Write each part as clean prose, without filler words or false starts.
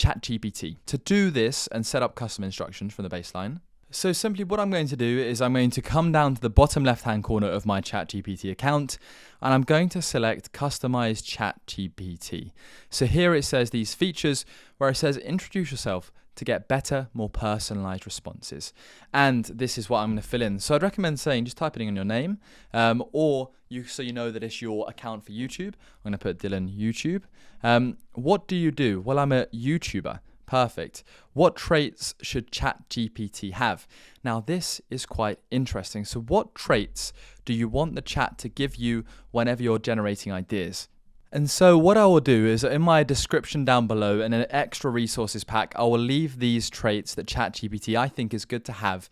ChatGPT. To do this and set up custom instructions from the baseline, so simply what I'm going to do is I'm going to come down to the bottom left-hand corner of my ChatGPT account, and I'm going to select Customize ChatGPT. So here it says these features where it says introduce yourself to get better, more personalized responses. And this is what I'm going to fill in. So I'd recommend saying just typing in your name, so you know that it's your account for YouTube. I'm going to put Dylan YouTube. What do you do? Well, I'm a YouTuber. Perfect. What traits should ChatGPT have? Now, this is quite interesting. So what traits do you want the chat to give you whenever you're generating ideas? And so what I will do is in my description down below in an extra resources pack, I will leave these traits that ChatGPT I think is good to have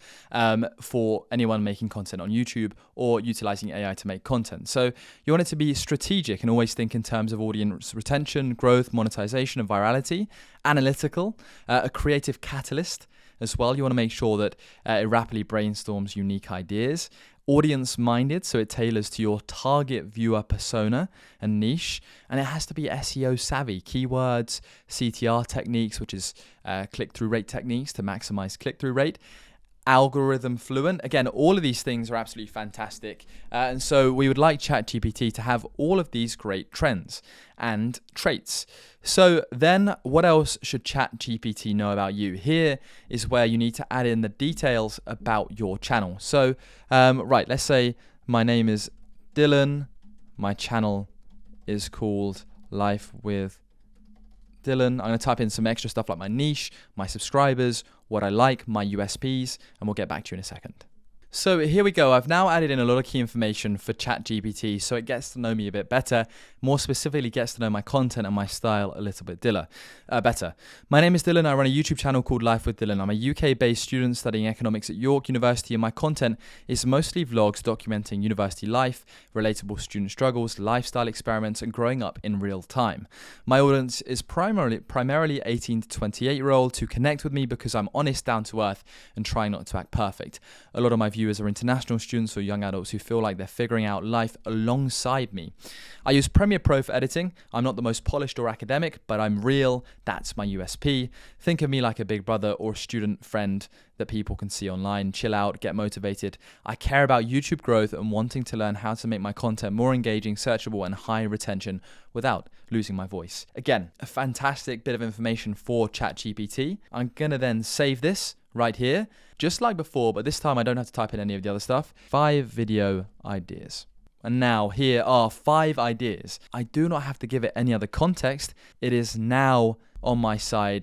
for anyone making content on YouTube or utilizing AI to make content. So you want it to be strategic and always think in terms of audience retention, growth, monetization, and virality, analytical, a creative catalyst as well. You want to make sure that it rapidly brainstorms unique ideas, audience-minded, so it tailors to your target viewer persona and niche, and it has to be SEO savvy, keywords, CTR techniques, which is click-through rate techniques to maximize click-through rate, algorithm fluent. Again, all of these things are absolutely fantastic, and so we would like ChatGPT to have all of these great trends and traits. So then what else should ChatGPT know about you? Here is where you need to add in the details about your channel. So right, let's say my name is Dylan, my channel is called Life with Dylan. I'm going to type in some extra stuff like my niche, my subscribers, what I like, my USPs, and we'll get back to you in a second. So here we go. I've now added in a lot of key information for ChatGPT so it gets to know me a bit better, more specifically gets to know my content and my style a little bit better. My name is Dylan. I run a YouTube channel called Life with Dylan. I'm a UK-based student studying economics at York University, and my content is mostly vlogs documenting university life, relatable student struggles, lifestyle experiments, and growing up in real time. My audience is primarily 18 to 28-year-olds who connect with me because I'm honest, down to earth, and try not to act perfect. A lot of my viewers are international students or young adults who feel like they're figuring out life alongside me. I use Premiere Pro for editing. I'm not the most polished or academic, but I'm real. That's my USP. Think of me like a big brother or student friend that people can see online. Chill out, get motivated. I care about YouTube growth and wanting to learn how to make my content more engaging, searchable, and high retention without losing my voice. Again, a fantastic bit of information for ChatGPT. I'm going to then save this right here, just like before, but this time I don't have to type in any of the other stuff. 5 video ideas. And now here are 5 ideas. I do not have to give it any other context. It is now on my side